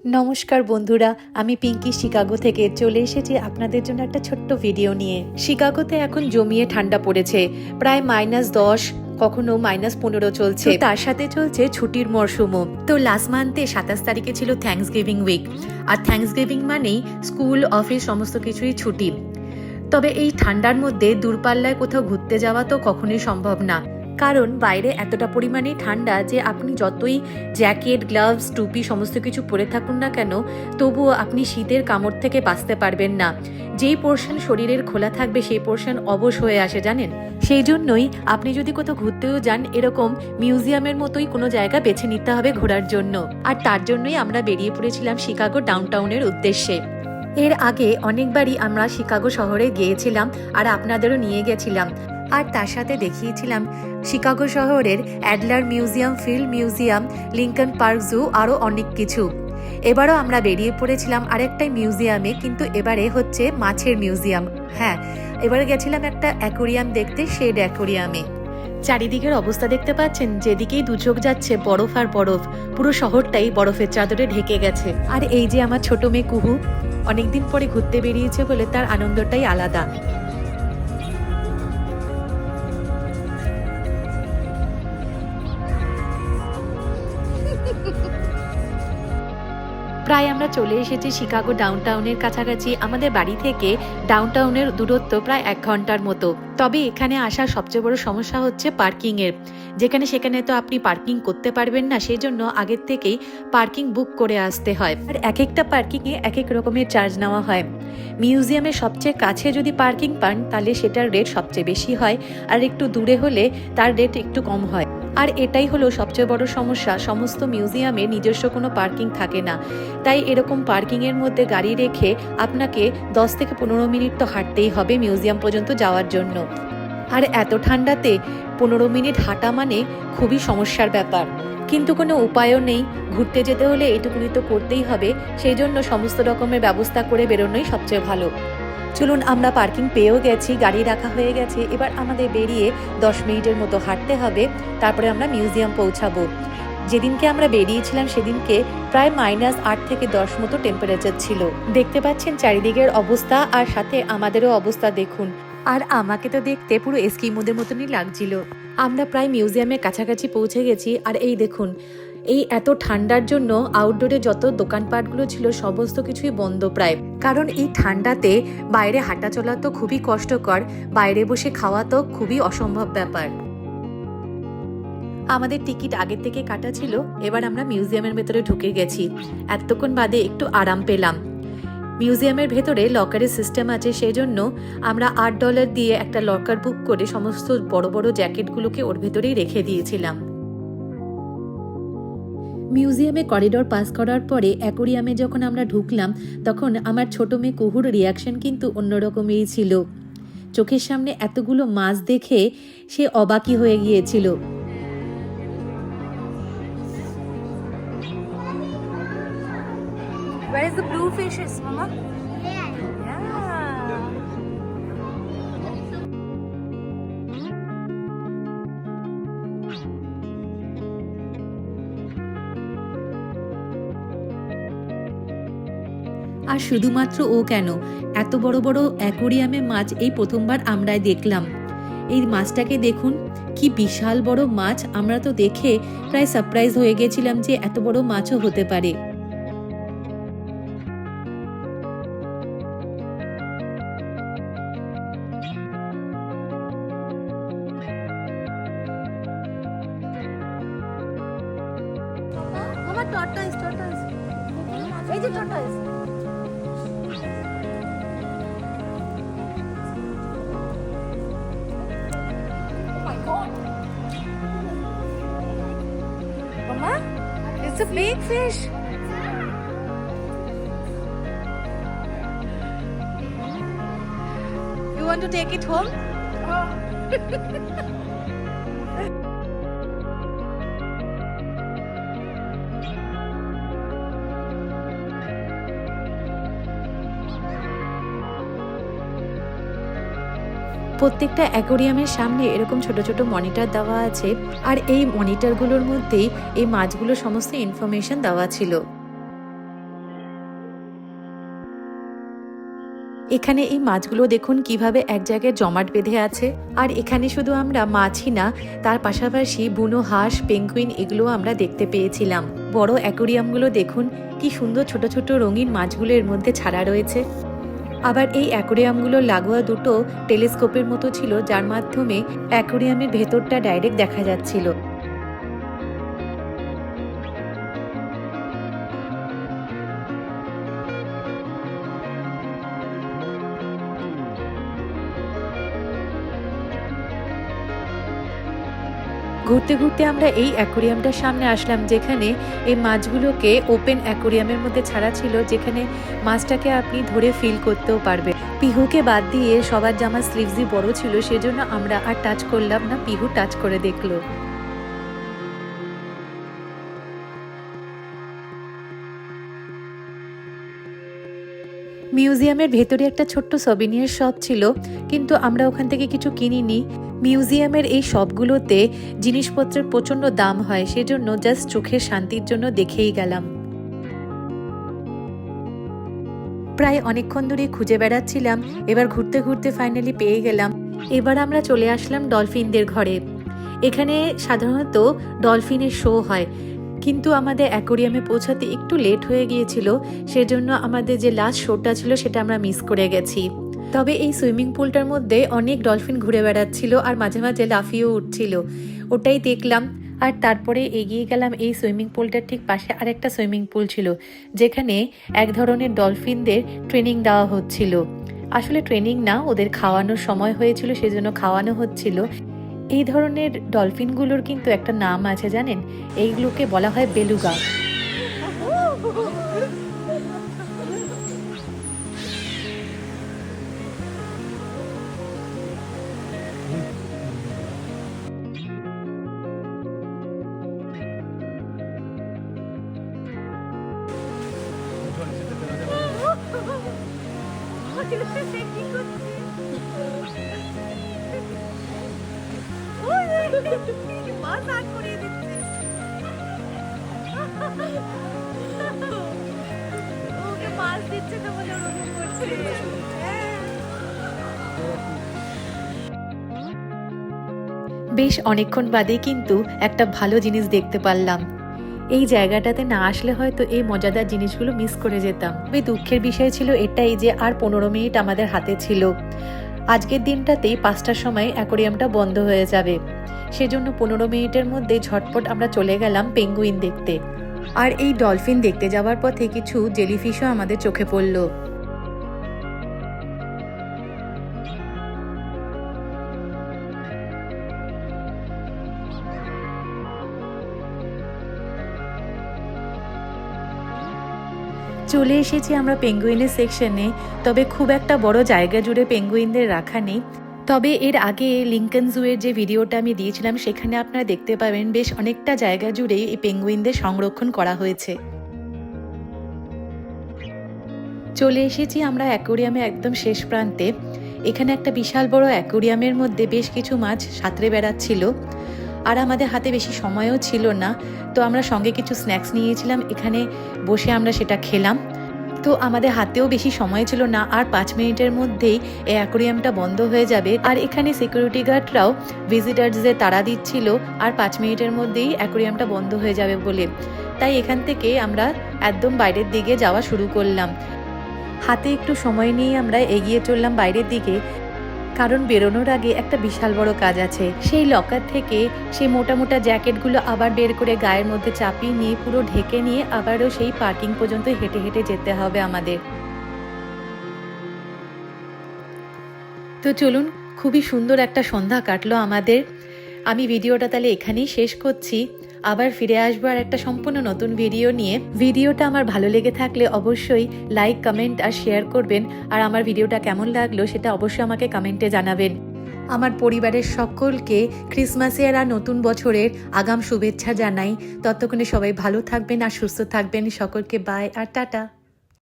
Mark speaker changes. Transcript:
Speaker 1: নমস্কার বন্ধুরা, আমি পিঙ্কি শিকাগো থেকে চলে এসেছি আপনাদের জন্য একটা ছোট্ট ভিডিও নিয়ে। শিকাগোতে এখন জমিয়ে ঠান্ডা পড়েছে, প্রায় -10, কখনো -15 চলছে। তার সাথে চলছে ছুটির মরশুমও। তো লাস্ট মান্থে 27 তারিখে ছিল থ্যাঙ্কস গিভিং উইক, আর থ্যাঙ্কস গিভিং মানেই স্কুল অফিস সমস্ত কিছুই ছুটি। তবে এই ঠান্ডার মধ্যে দূরপাল্লায় কোথাও ঘুরতে যাওয়া তো কখনোই সম্ভব না, কারণ বাইরে এতটা পরিমাণে ঠান্ডা যে আপনি যতই জ্যাকেট, গ্লাভস, টুপি সমস্ত কিছু পরে থাকুন না কেন, তবুও আপনি শীতের কামড় থেকে বাঁচতে পারবেন না। যেই পোর্শন শরীরের খোলা থাকবে সেই পোর্শন অবশ হয়ে আসে, জানেন। সেই জন্যই আপনি যদি কোথাও ঘুরতেও যান, এরকম মিউজিয়ামের মতোই কোনো জায়গা বেছে নিতে হবে ঘোরার জন্য। আর তার জন্যই আমরা বেরিয়ে পড়েছিলাম শিকাগো ডাউনটাউনের উদ্দেশ্যে। এর আগে অনেকবারই আমরা শিকাগো শহরে গিয়েছিলাম আর আপনাদেরও নিয়ে গেছিলাম, আর তার সাথে দেখিয়েছিলাম শিকাগো শহরের Adler museum, field museum, Lincoln park zoo, আরও অনেক কিছু। এবারও আমরা বেরিয়ে পড়েছিলাম আরেকটাই মিউজিয়ামে, কিন্তু এবারে হচ্ছে মাছের মিউজিয়াম। হ্যাঁ, এবারে গেছিলাম একটা অ্যাকোরিয়াম দেখতে, শেড অ্যাকোরিয়ামে। চারিদিকের অবস্থা দেখতে পাচ্ছেন, যেদিকেই দুচোখ যাচ্ছে বরফ আর বরফ, পুরো শহরটাই বরফের চাদরে ঢেকে গেছে। আর এই যে আমার ছোট মেয়ে কুহু, অনেকদিন পরে ঘুরতে বেরিয়েছে বলে তার আনন্দটাই আলাদা। প্রায় আমরা চলে এসেছি শিকাগো ডাউনটাউনের কাছাকাছি। আমাদের বাড়ি থেকে ডাউনটাউনের দূরত্ব প্রায় 1 ঘন্টার মতো। তবে এখানে আসার সবচেয়ে বড় সমস্যা হচ্ছে পার্কিংয়ের। যেখানে সেখানে তো আপনি পার্কিং করতে পারবেন না, সেই জন্য আগের থেকেই পার্কিং বুক করে আসতে হয়। আর এক একটা পার্কিংয়ে এক এক রকমের চার্জ নেওয়া হয়। মিউজিয়ামের সবচেয়ে কাছে যদি পার্কিং পান তাহলে সেটার রেট সবচেয়ে বেশি হয়, আর একটু দূরে হলে তার রেট একটু কম হয়। আর এটাই হলো সবচেয়ে বড় সমস্যা, সমস্ত মিউজিয়ামে নিজস্ব কোনো পার্কিং থাকে না। তাই এরকম পার্কিংয়ের মধ্যে গাড়ি রেখে আপনাকে 10 থেকে 15 মিনিট তো হাঁটতেই হবে মিউজিয়াম পর্যন্ত যাওয়ার জন্য। আর এত ঠান্ডাতে 15 মিনিট হাঁটা মানে খুবই সমস্যার ব্যাপার, কিন্তু কোনো উপায়ও নেই। ঘুরতে যেতে হলে এইটুকুনি তো করতেই হবে, সেই জন্য সমস্ত রকমের ব্যবস্থা করে বেরোনোই সবচেয়ে ভালো। চলুন, আমরা পার্কিং পেয়েও গেছি, গাড়ি রাখা হয়ে গেছে। এবার আমাদের বেরিয়ে 10 মিনিটের মতো হাঁটতে হবে, তারপরে আমরা মিউজিয়াম পৌঁছাবো। যেদিনকে আমরা বেরিয়েছিলাম সেদিনকে প্রায় -8 থেকে 10 মতো টেম্পারেচার ছিল। দেখতে পাচ্ছেন চারিদিকের অবস্থা, আর সাথে আমাদেরও অবস্থা দেখুন। আর আমাকে তো দেখতে পুরো এস্কিমোদের মতনই লাগছিল। আমরা প্রায় মিউজিয়ামের কাছাকাছি পৌঁছে গেছি, আর এই দেখুন, এই এত ঠান্ডার জন্য আউটডোরে যত দোকানপাটগুলো ছিল সমস্ত কিছুই বন্ধ প্রায়। কারণ এই ঠান্ডাতে বাইরে হাঁটা চলা তো খুবই কষ্টকর, বাইরে বসে খাওয়া তো খুবই অসম্ভব ব্যাপার। আমাদের টিকিট আগের থেকে কাটা ছিল। এবার আমরা মিউজিয়ামের ভেতরে ঢুকে গেছি। এতক্ষণ বাদে একটু আরাম পেলাম। মিউজিয়ামের ভেতরে লকারের সিস্টেম আছে, সেই জন্য আমরা $8 দিয়ে একটা লকার বুক করে সমস্ত বড় বড় জ্যাকেটগুলোকে ওর ভেতরেই রেখে দিয়েছিলাম। মিউজিয়ামে করিডোর পাস করার পরে অ্যাকোরিয়ামে যখন আমরা ঢুকলাম, তখন আমার ছোট মেয়ে কুহুর রিয়াকশন কিন্তু অন্যরকমই ছিল। চোখের সামনে এতগুলো মাছ দেখে সে অবাকই হয়ে গিয়েছিল।
Speaker 2: Where is the blue fishes, Mama? Yeah.
Speaker 1: আর শুধুমাত্র ও কেন, এত বড় বড় অ্যাকোরিয়ামে মাছ এই প্রথমবার আমরাই দেখলাম। এই মাছটাকে দেখুন, কি বিশাল বড় মাছ। আমরা তো দেখে প্রায় সারপ্রাইজ হয়ে গেছিলাম যে এত বড় মাছও হতে পারে।
Speaker 2: Mama, tortoise. Hey, the tortoise. Oh my God. Mama, it's a big fish. You want to take it home? Oh.
Speaker 1: প্রত্যেকটা অ্যাকোরিয়ামের সামনে এরকম ছোট ছোট মনিটর দেওয়া আছে, আর এই মনিটরগুলোর মধ্যেই এই মাছগুলো সমস্ত ইনফরমেশন দেওয়া ছিল। এখানে এই মাছগুলো দেখুন কিভাবে এক জায়গায় জমাট বেঁধে আছে। আর এখানে শুধু আমরা মাছই না, তার পাশাপাশি বুনো হাঁস, পেঙ্গুইন এগুলো আমরা দেখতে পেয়েছিলাম। বড় অ্যাকোরিয়ামগুলো দেখুন কি সুন্দর, ছোট ছোট রঙিন মাছগুলো এর মধ্যে ছাড়া রয়েছে। আবার এই অ্যাকোরিয়ামগুলো লাগোয়া দুটো টেলিস্কোপের মতো ছিল, যার মাধ্যমে অ্যাকোরিয়ামের ভেতরটা ডাইরেক্ট দেখা যাচ্ছিল। ঘুরতে ঘুরতে আমরা এই অ্যাকোরিয়ামটার সামনে আসলাম, যেখানে এই মাছগুলোকে ওপেন অ্যাকোরিয়ামের মধ্যে ছাড়া ছিল, যেখানে মাছটাকে আপনি ধরে ফিল করতেও পারবে। পিহুকে বাদ দিয়ে সবার জামা স্লিভসই বড় ছিল, সেজন্য আমরা আর টাচ করলাম না, পিহু টাচ করে দেখলো। মিউজিয়ামের ভেতরে একটা ছোট্ট সবিনিয়ার শপ ছিল, কিন্তু আমরা ওখান থেকে কিছু কিনিনি। মিউজিয়ামের এই শপগুলোতে জিনিসপত্রের প্রচণ্ড দাম হয়, সেজন্য জাস্ট চোখের শান্তির জন্য দেখেই গেলাম। প্রায় অনেকক্ষণ ধরে খুঁজে বেড়াচ্ছিলাম, এবার ঘুরতে ঘুরতে ফাইনালি পেয়ে গেলাম। এবার আমরা চলে আসলাম ডলফিনদের ঘরে। এখানে সাধারণত ডলফিনের শো হয়, কিন্তু আমাদের অ্যাকোরিয়ামে পৌঁছাতে একটু লেট হয়ে গিয়েছিল, সেজন্য আমাদের যে লাস্ট শোটা ছিল সেটা আমরা মিস করে গেছি। তবে এই সুইমিং পুলটার মধ্যে অনেক ডলফিন ঘুরে বেড়াচ্ছিল আর মাঝে মাঝে লাফিয়েও উঠছিল, ওটাই দেখলাম। আর তারপরে এগিয়ে গেলাম, এই সুইমিং পুলটার ঠিক পাশে আরেকটা সুইমিং পুল ছিল, যেখানে এক ধরনের ডলফিনদের ট্রেনিং দেওয়া হচ্ছিল। আসলে ট্রেনিং না, ওদের খাওয়ানোর সময় হয়েছিল, সেজন্য খাওয়ানো হচ্ছিল। এই ধরনের ডলফিনগুলোর কিন্তু একটা নাম আছে জানেন, এইগুলোকে বলা হয় বেলুগা। বেশ অনেকক্ষণ বাদে কিন্তু একটা ভালো জিনিস দেখতে পারলাম। এই জায়গাটাতে না আসলে হয়তো এই মজাদার জিনিসগুলো মিস করে যেতাম। তবে দুঃখের বিষয় ছিল এটাই যে আর 15 মিনিট আমাদের হাতে ছিল। আজকের দিনটাতেই 5টার সময় অ্যাকোরিয়ামটা বন্ধ হয়ে যাবে, সেজন্য 15 মিনিটের মধ্যে ঝটপট আমরা চলে গেলাম পেঙ্গুইন দেখতে। আর এই ডলফিন দেখতে যাওয়ার পথে কিছু জেলিফিশও আমাদের চোখে পড়ল। চলে এসেছি আমরা পেঙ্গুইনের সেকশনে। তবে খুব একটা বড় জায়গা জুড়ে পেঙ্গুইনদের রাখা নেই। তবে এর আগে লিংকন জুয়ের যে ভিডিওটা আমি দিয়েছিলাম, সেখানে আপনারা দেখতে পাবেন বেশ অনেকটা জায়গা জুড়ে এই পেঙ্গুইনদের সংরক্ষণ করা হয়েছে। চলে এসেছি আমরা অ্যাকোরিয়ামে একদম শেষ প্রান্তে। এখানে একটা বিশাল বড় অ্যাকোরিয়ামের মধ্যে বেশ কিছু মাছ সাঁতরে বেড়াচ্ছিল, আর আমাদের হাতে বেশি সময়ও ছিল না, তো আমরা সঙ্গে কিছু স্ন্যাক্স নিয়েছিলাম। এখানে বসে আমরা সেটা খেলাম। তো আমাদের হাতেও বেশি সময় ছিল না, আর 5 মিনিটের মধ্যেই এই অ্যাকোরিয়ামটা বন্ধ হয়ে যাবে। আর এখানে সিকিউরিটি গার্ডরাও ভিজিটার্সদের তাড়া দিচ্ছিল, আর 5 মিনিটের মধ্যেই অ্যাকোরিয়ামটা বন্ধ হয়ে যাবে বলে। তাই এখান থেকে আমরা একদম বাইরের দিকে যাওয়া শুরু করলাম। হাতে একটু সময় নিয়ে আমরা এগিয়ে চললাম বাইরের দিকে, কারণ বেরোনোর আগে একটা বিশাল বড় কাজ আছে। সেই লকার থেকে সেই মোটা মোটা জ্যাকেটগুলো আবার বের করে গায়ের মধ্যে চাপিয়ে নিয়ে পুরো ঢেকে নিয়ে আবারও সেই পার্কিং পর্যন্ত হেঁটে হেঁটে যেতে হবে আমাদের। তো চলুন, খুবই সুন্দর একটা সন্ধ্যা কাটলো আমাদের। আমি ভিডিওটা তাহলে এখানেই শেষ করছি। আবার ফিরে আসবো আর একটা সম্পূর্ণ নতুন ভিডিও নিয়ে। ভিডিওটা আমার ভালো লেগে থাকলে অবশ্যই লাইক, কমেন্ট আর শেয়ার করবেন। আর আমার ভিডিওটা কেমন লাগলো সেটা অবশ্যই আমাকে কমেন্টে জানাবেন। আমার পরিবারের সকলকে ক্রিসমাসের আর নতুন বছরের আগাম শুভেচ্ছা জানাই। ততক্ষণে সবাই ভালো থাকবেন আর সুস্থ থাকবেন। সকলকে বাই আর টাটা।